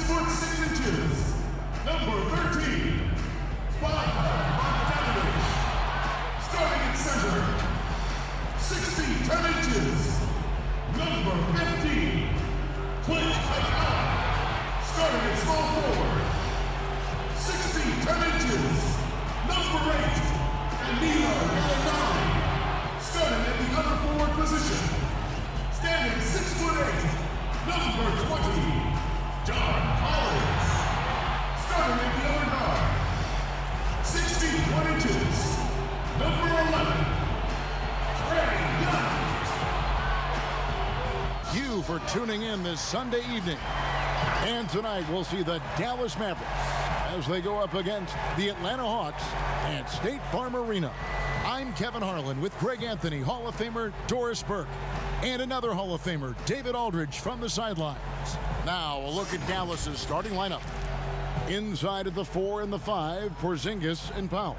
foot 6 inches, number 13, Bogdanovich. Starting at center, 6 feet 10 inches, number 15, Clint Capella. Starting at small forward, 6 feet 10 inches, number 8, Danilo Gallinari. Starting at the other forward position, standing 6'8", number 20, John Collins. Starting at the other guard, 6 feet 1 inches, number 11, Trae Young. You for tuning in this Sunday evening. And tonight we'll see the Dallas Mavericks as they go up against the Atlanta Hawks at State Farm Arena. I'm Kevin Harlan with Greg Anthony, Hall of Famer Doris Burke, and another Hall of Famer, David Aldridge, from the sidelines. Now a look at Dallas's starting lineup. Inside of the 4 and the 5, Porzingis and Powell.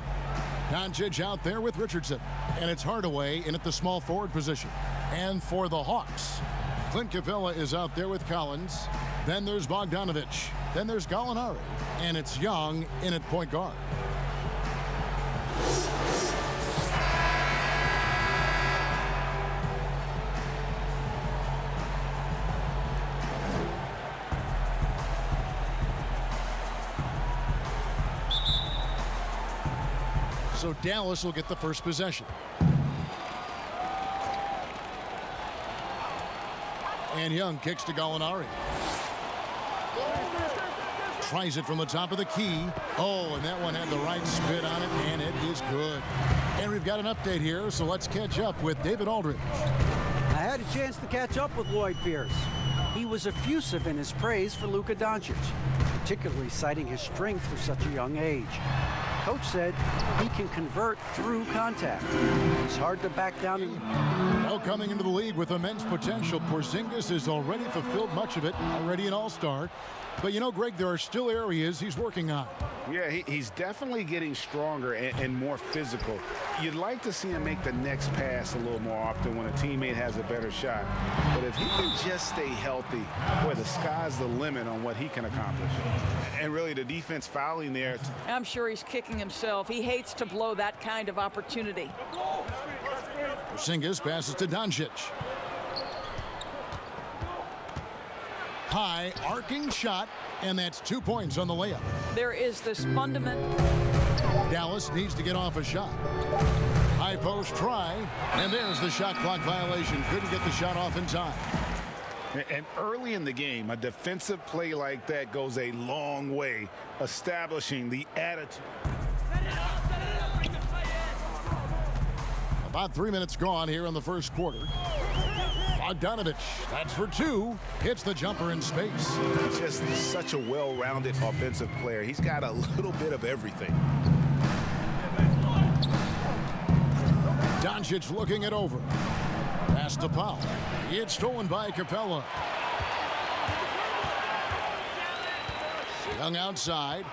Doncic out there with Richardson, and it's Hardaway in at the small forward position. And for the Hawks, Clint Capella is out there with Collins. Then there's Bogdanovich. Then there's Gallinari. And it's Young in at point guard. So Dallas will get the first possession. And Young kicks to Gallinari. Tries it from the top of the key. Oh, and that one had the right spin on it, and it is good. And we've got an update here, so let's catch up with David Aldridge. I had a chance to catch up with Lloyd Pierce. He was effusive in his praise for Luka Doncic, particularly citing his strength for such a young age. Coach said he can convert through contact. It's hard to back down. Well, coming into the league with immense potential, Porzingis has already fulfilled much of it, already an all-star. But you know, Greg, there are still areas he's working on. Yeah, he's definitely getting stronger and more physical. You'd like to see him make the next pass a little more often when a teammate has a better shot. But if he can just stay healthy, boy, the sky's the limit on what he can accomplish. And really, the defense fouling there. I'm sure he's kicking himself. He hates to blow that kind of opportunity. Porzingis passes to Doncic. High arcing shot, and that's 2 points on the layup. There is this fundamental. Dallas needs to get off a shot. High post try, and there's the shot clock violation. Couldn't get the shot off in time. And early in the game, a defensive play like that goes a long way, establishing the attitude. About 3 minutes gone here in the first quarter. Bogdanovich, that's for 2. Hits the jumper in space. He's just such a well-rounded offensive player. He's got a little bit of everything. Doncic looking it over. Pass to Powell. It's stolen by Capella. Young outside.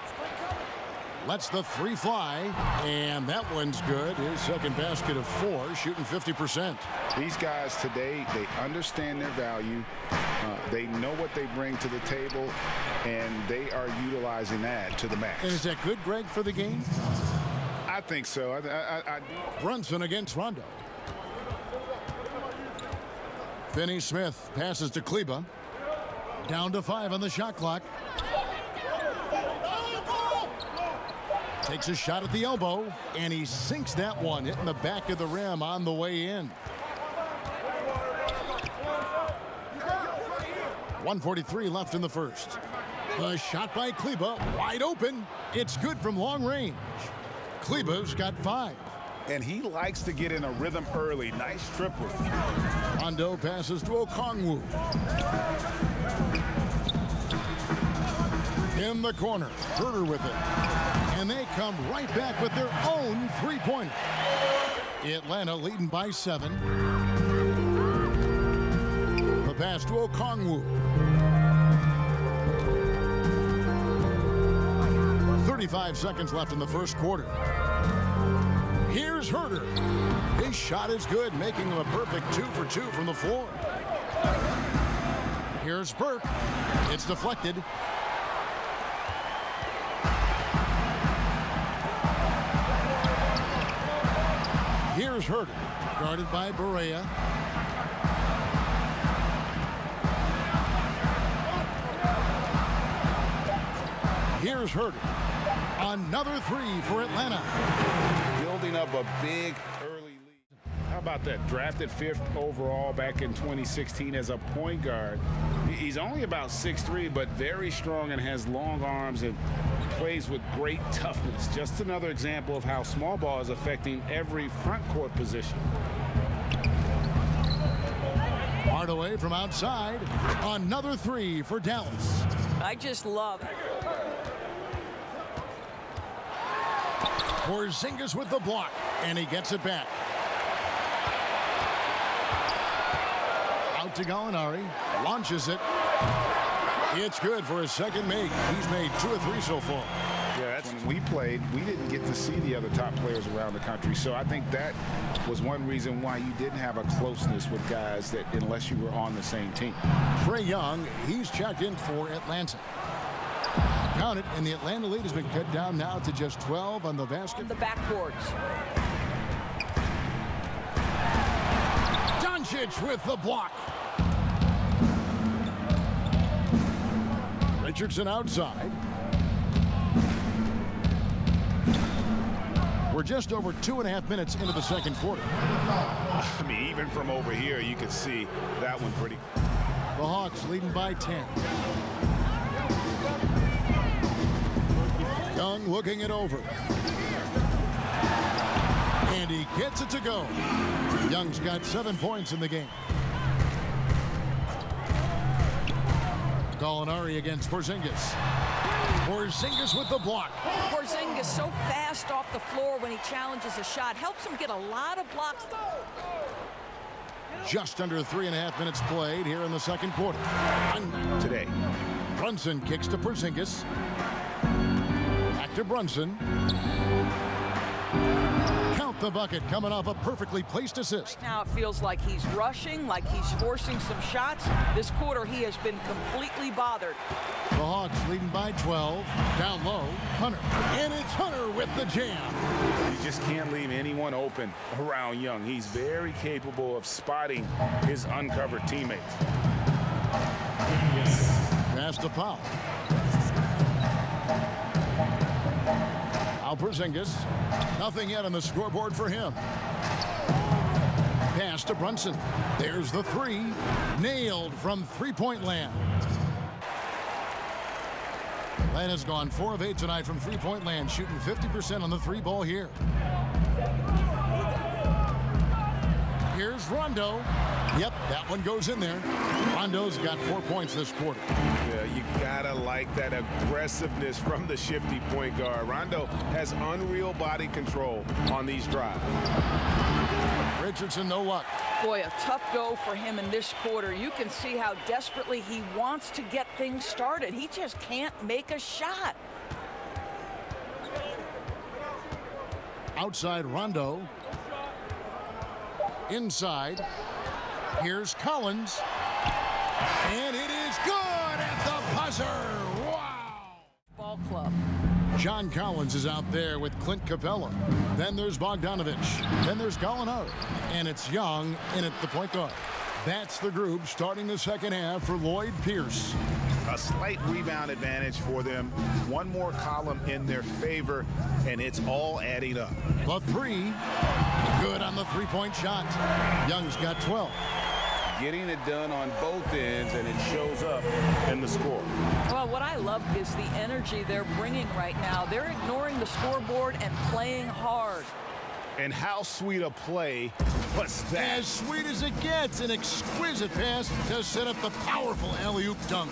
Lets the 3 fly, and that one's good. His second basket of 4, shooting 50%. These guys today, they understand their value. They know what they bring to the table, and they are utilizing that to the max. And is that good, Greg, for the game? I think so. Brunson against Rondo. Finney-Smith passes to Kleba. Down to 5 on the shot clock. Takes a shot at the elbow, and he sinks that one, hitting the back of the rim on the way in. 1:43 left in the first. The shot by Kleba, wide open. It's good from long range. Kleba's got 5. And he likes to get in a rhythm early. Nice triple. Rondo passes to Okongwu. In the corner, Herter with it. And they come right back with their own 3-pointer. Atlanta leading by 7. The pass to Okongwu. 35 seconds left in the first quarter. Here's Herter. His shot is good, making him a perfect 2 for 2 from the floor. Here's Burke. It's deflected. Here's Herter, guarded by Barea. Here's Herter. Another three for Atlanta. Building up a big early lead. How about that? Drafted 5th overall back in 2016 as a point guard. He's only about 6'3", but very strong and has long arms and plays with great toughness. Just another example of how small ball is affecting every front court position. Hardaway from outside. Another three for Dallas. I just love it. Porzingis with the block, and he gets it back. Out to Gallinari, launches it. It's good for his second make. He's made 2 or 3 so far. Yeah, that's when we played. We didn't get to see the other top players around the country. So I think that was one reason why you didn't have a closeness with guys that unless you were on the same team. Trae Young, he's checked in for Atlanta. Count it, and the Atlanta lead has been cut down now to just 12 on the basket. On the backboards. Doncic with the block. Richardson outside. We're just over 2.5 minutes into the second quarter. I mean, even from over here, you could see that one pretty. The Hawks leading by 10. Young looking it over. And he gets it to go. Young's got 7 points in the game. Gallinari against Porzingis. Porzingis with the block. Porzingis so fast off the floor when he challenges a shot. Helps him get a lot of blocks. Just under 3.5 minutes played here in the second quarter. Today. Brunson kicks to Porzingis. Back to Brunson. Count the bucket coming off a perfectly placed assist. Now it feels like he's rushing, like he's forcing some shots. This quarter he has been completely bothered. The Hawks leading by 12. Down low, Hunter. And it's Hunter with the jam. You just can't leave anyone open around Young. He's very capable of spotting his uncovered teammates. Pass to Powell. Porzingis. Nothing yet on the scoreboard for him. Pass to Brunson. There's the three. Nailed from three-point land. Atlanta's gone 4 of 8 tonight from three-point land, shooting 50% on the three ball here. Here's Rondo. Yep, that one goes in there. Rondo's got 4 points this quarter. Yeah, you gotta like that aggressiveness from the shifty point guard. Rondo has unreal body control on these drives. Richardson, no luck. Boy, a tough go for him in this quarter. You can see how desperately he wants to get things started. He just can't make a shot. Outside Rondo. Inside. Here's Collins. And it is good at the buzzer. Wow. Ball club. John Collins is out there with Clint Capella. Then there's Bogdanovich. Then there's Gallinari. And it's Young in at the point guard. That's the group starting the second half for Lloyd Pierce. A slight rebound advantage for them. One more column in their favor, and it's all adding up. The three. Good on the three-point shot. Young's got 12. Getting it done on both ends, and it shows up in the score. Well, what I love is the energy they're bringing right now. They're ignoring the scoreboard and playing hard. And how sweet a play was that? As sweet as it gets, an exquisite pass to set up the powerful alley-oop dunk.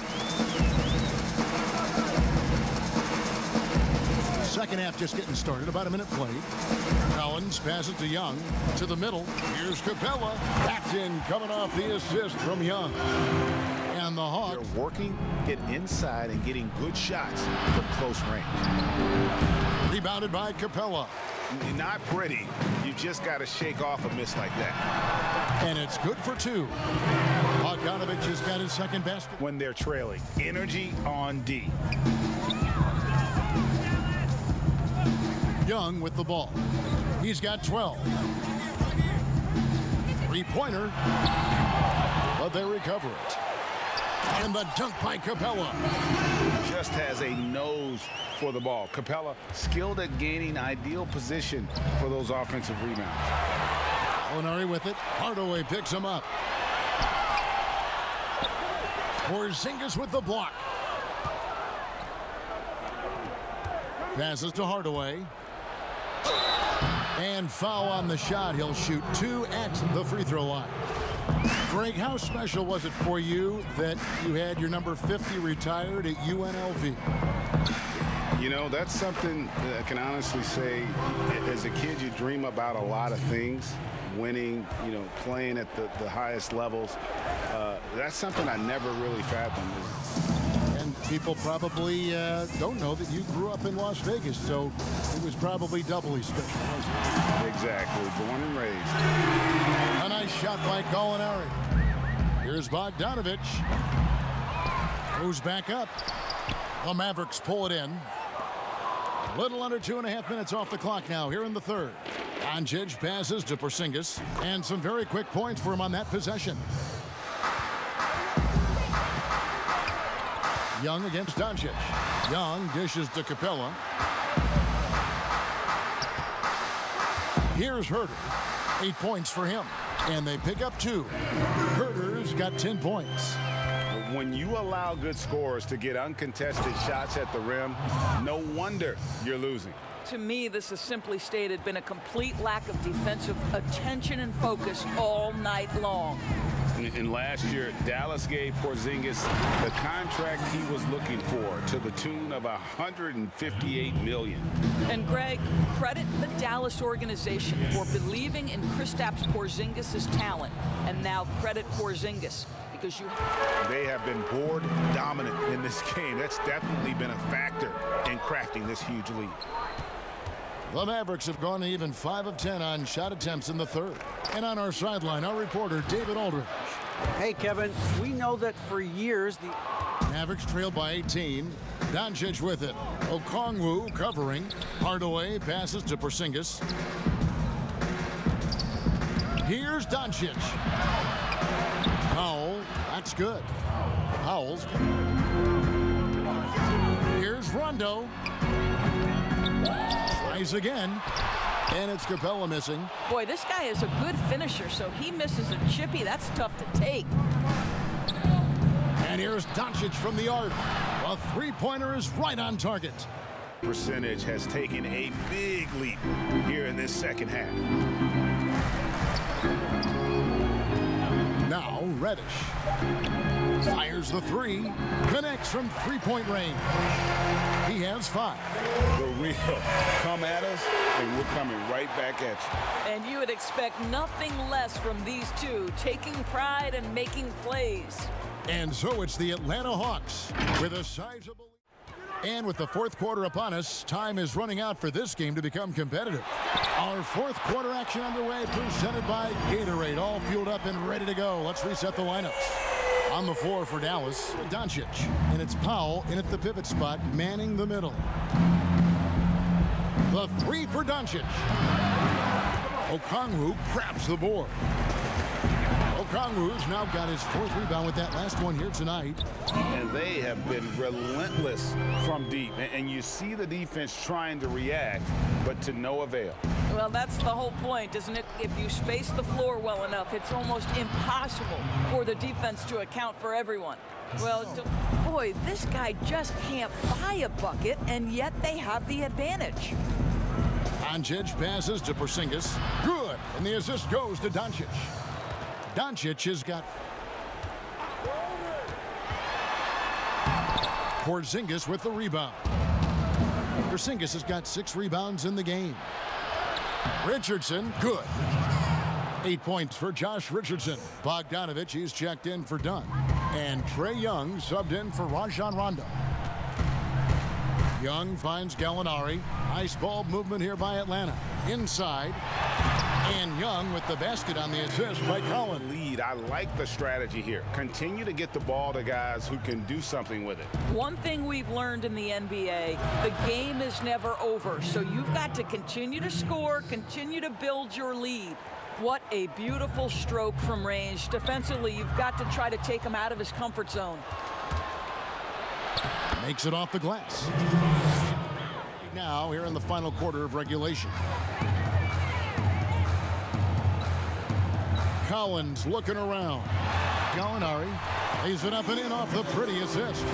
Second half just getting started, about a minute played. Collins passes to Young, to the middle. Here's Capella. Backed in, coming off the assist from Young. And the Hawks. They're working it inside and getting good shots from close range. Rebounded by Capella. Not pretty. You just got to shake off a miss like that. And it's good for two. Bogdanovich has got his second basket. When they're trailing. Energy on D. Young with the ball. He's got 12. Three-pointer. But they recover it. And the dunk by Capella. Just has a nose for the ball. Capella skilled at gaining ideal position for those offensive rebounds. Gallinari with it. Hardaway picks him up. Porzingis with the block. Passes to Hardaway. And foul on the shot. He'll shoot 2 at the free throw line. Greg, how special was it for you that you had your number 50 retired at UNLV? You know, that's something that I can honestly say. As a kid, you dream about a lot of things. Winning, you know, playing at the highest levels. That's something I never really fathomed. And people probably don't know that you grew up in Las Vegas, so it was probably doubly special, wasn't it? Exactly. Born and raised. A nice shot by Gallinari. Here's Bogdanovic. Goes back up. The Mavericks pull it in. A little under 2.5 minutes off the clock now here in the third. Doncic passes to Porzingis, and some very quick points for him on that possession. Young against Doncic. Young dishes to Capella. Here's Herter. 8 points for him, and they pick up 2. Herter's got 10 points. When you allow good scorers to get uncontested shots at the rim, no wonder you're losing. To me, this has simply stated been a complete lack of defensive attention and focus all night long. And last year, Dallas gave Porzingis the contract he was looking for to the tune of $158 million. And Greg, credit the Dallas organization for believing in Kristaps Porzingis' talent. And now credit Porzingis because they have been board dominant in this game. That's definitely been a factor in crafting this huge lead. The Mavericks have gone even 5 of 10 on shot attempts in the third. And on our sideline, our reporter, David Aldridge. Hey, Kevin, we know that for years the Mavericks trailed by 18. Doncic with it. Okongwu covering. Hardaway passes to Porzingis. Here's Doncic. Powell, that's good. Powell's. Here's Rondo. Tries again. And it's Capella missing. Boy, this guy is a good finisher, so he misses a chippy. That's tough to take. And here's Doncic from the arc. A three-pointer is right on target. Percentage has taken a big leap here in this second half. Now Reddish fires the three, connects from three-point range. He has 5. The real come at us, and we're coming right back at you. And you would expect nothing less from these two, taking pride and making plays. And so it's the Atlanta Hawks with a sizable. And with the fourth quarter upon us, time is running out for this game to become competitive. Our fourth quarter action underway, presented by Gatorade, all fueled up and ready to go. Let's reset the lineups. On the floor for Dallas, Doncic. And it's Powell in at the pivot spot, manning the middle. The three for Doncic. Okongwu grabs the board. Okongwu's now got his 4th rebound with that last one here tonight. And they have been relentless from deep. And you see the defense trying to react, but to no avail. Well, that's the whole point, isn't it? If you space the floor well enough, it's almost impossible for the defense to account for everyone. Well, boy, this guy just can't buy a bucket, and yet they have the advantage. Doncic passes to Porzingis. Good, and the assist goes to Doncic. Doncic has got Porzingis with the rebound. Porzingis has got 6 rebounds in the game. Richardson, good. 8 points for Josh Richardson. Bogdanovic, he's checked in for Dunn. And Trae Young subbed in for Rajan Rondo. Young finds Gallinari. Nice ball movement here by Atlanta. Inside. And Young with the basket on the assist by Collins. Lead. I like the strategy here. Continue to get the ball to guys who can do something with it. One thing we've learned in the NBA, the game is never over. So you've got to continue to score, continue to build your lead. What a beautiful stroke from range. Defensively, you've got to try to take him out of his comfort zone. Makes it off the glass. Now, here in the final quarter of regulation. Collins looking around. Gallinari lays it up and in off the pretty assist.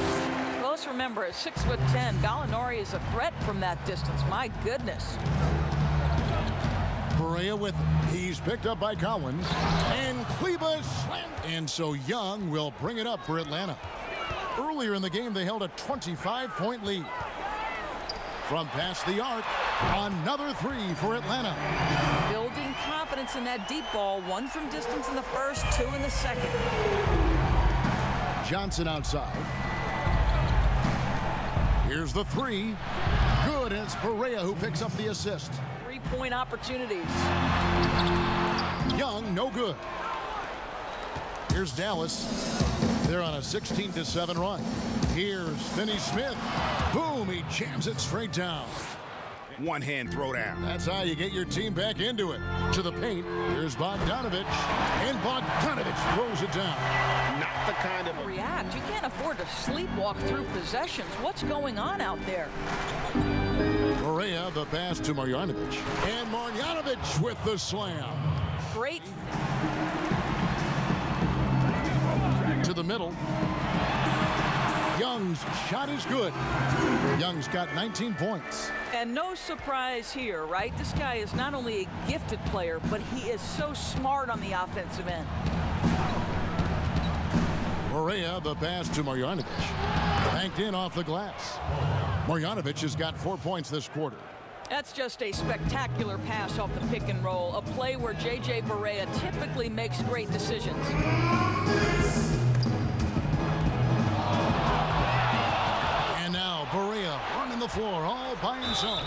Well, let's remember, at 6'10", Gallinari is a threat from that distance. My goodness. Barea with it. He's picked up by Collins. And Kleba slammed. And so Young will bring it up for Atlanta. Earlier in the game, they held a 25-point lead. From past the arc, another three for Atlanta. Building confidence in that deep ball. One from distance in the first, two in the second. Johnson outside. Here's the three. Good, and it's Barea who picks up the assist. Three-point opportunities. Young, no good. Here's Dallas. They're on a 16-7 run. Here's Finney-Smith. Boom, he jams it straight down. One-hand throwdown. That's how you get your team back into it. To the paint. Here's Bogdanovich. And Bogdanovich throws it down. Not the kind of... React. You can't afford to sleepwalk through possessions. What's going on out there? Barea, the pass to Marjanovic. And Marjanovic with the slam. Great. To the middle. Young's shot is good. Young's got 19 points. And no surprise here, right? This guy is not only a gifted player, but he is so smart on the offensive end. Barea, the pass to Marjanovic. Banked in off the glass. Marjanovic has got 4 points this quarter. That's just a spectacular pass off the pick and roll, a play where J.J. Barea typically makes great decisions. And now Barea running the floor all by himself.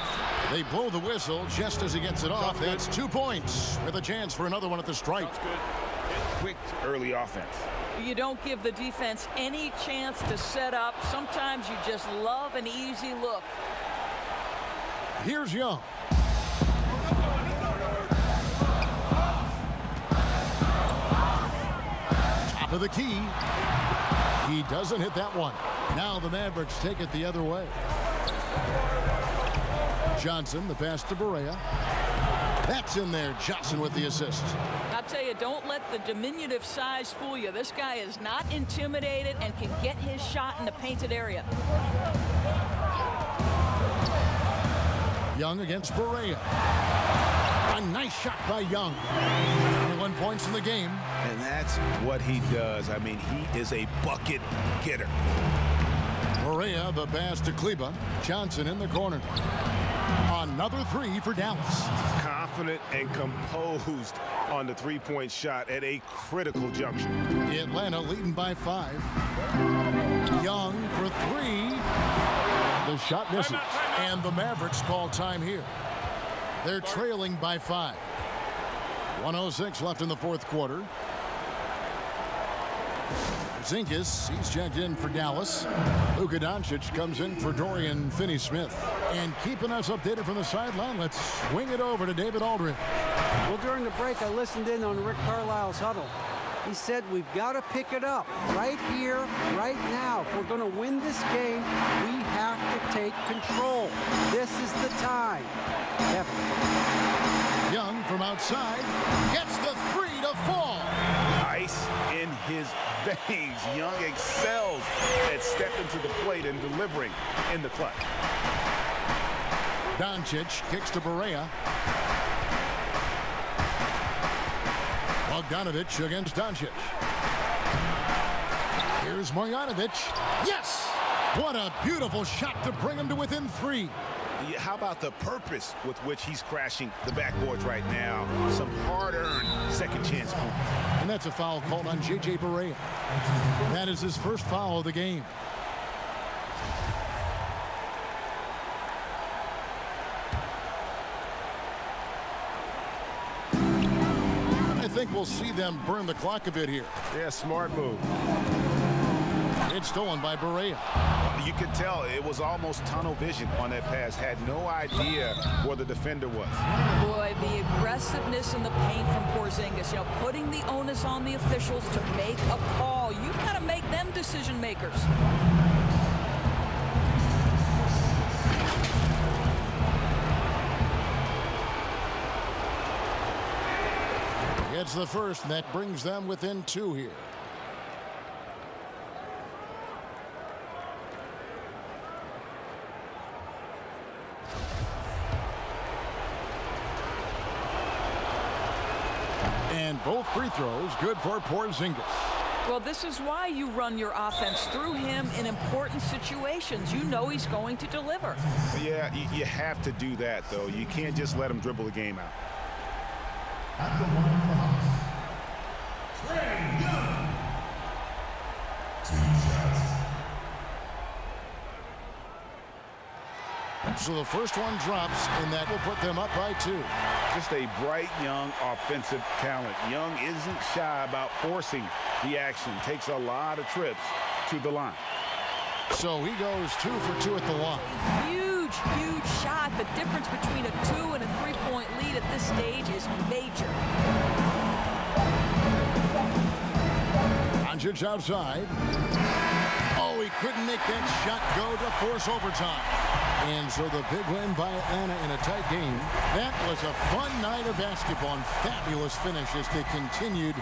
They blow the whistle just as he gets it off. That's 2 points with a chance for another one at the stripe. Quick early offense. You don't give the defense any chance to set up. Sometimes you just love an easy look. Here's Young. Top of the key. He doesn't hit that one. Now the Mavericks take it the other way. Johnson, the pass to Barea. That's in there. Johnson with the assist. I'll tell you, don't let the diminutive size fool you. This guy is not intimidated and can get his shot in the painted area. Young against Barea. A nice shot by Young. 21 points in the game. And that's what he does. I mean, he is a bucket getter. Barea, the pass to Kleba. Johnson in the corner. Another three for Dallas. Confident and composed on the three-point shot at a critical juncture. Atlanta leading by 5. Young for 3. The shot misses. And the Mavericks call time here. They're trailing by 5. 1:06 left in the fourth quarter. Zinkis, he's checked in for Dallas. Luka Doncic comes in for Dorian Finney-Smith. And keeping us updated from the sideline, let's swing it over to David Aldridge. Well, during the break, I listened in on Rick Carlisle's huddle. He said we've got to pick it up right here, right now. If we're going to win this game, we have to take control. This is the time. Kevin. Young from outside gets the 3 to fall. Ice in his veins. Young excels at stepping to the plate and delivering in the clutch. Doncic kicks to Barea. Bogdanovich against Doncic. Here's Marjanovic. Yes! What a beautiful shot to bring him to within 3. Yeah, how about the purpose with which he's crashing the backboards right now? Some hard-earned second chance points. And that's a foul called on J.J. Barea. That is his first foul of the game. I think we'll see them burn the clock a bit here. Yeah, smart move. It's stolen by Barea. You could tell it was almost tunnel vision on that pass. Had no idea where the defender was. Boy, the aggressiveness in the paint from Porzingis, putting the onus on the officials to make a call. You've got to make them decision makers. It's the first, and that brings them within 2 here. And both free throws good for Porzingis. Well, this is why you run your offense through him in important situations. You know he's going to deliver. Yeah, you have to do that, though. You can't just let him dribble the game out. At the line of the house, Trae Young. 2 shots. So the first one drops, and that will put them up by 2. Just a bright, young offensive talent. Young isn't shy about forcing the action. Takes a lot of trips to the line. So he goes 2 for 2 at the line. Huge, huge shot. The difference between a 2 and a 3-point lead at this stage is major. Doncic outside. Oh, he couldn't make that shot go to force overtime. And so the big win by Atlanta in a tight game. That was a fun night of basketball and fabulous finish as they continued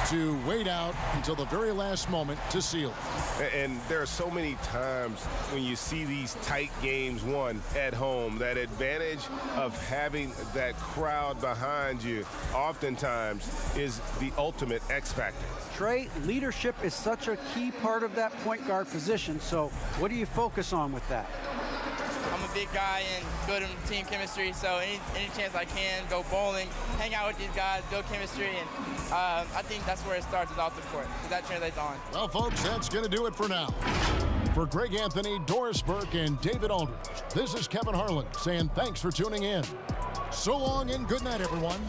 to wait out until the very last moment to seal it. And there are so many times when you see these tight games won at home, that advantage of having that crowd behind you oftentimes is the ultimate X factor. Trae, leadership is such a key part of that point guard position, so what do you focus on with that? I'm a big guy and good in team chemistry, so any chance I can, go bowling, hang out with these guys, build chemistry, and I think that's where it starts is off the court, because that translates on. Well, folks, that's going to do it for now. For Greg Anthony, Doris Burke, and David Aldridge, this is Kevin Harlan saying thanks for tuning in. So long and good night, everyone.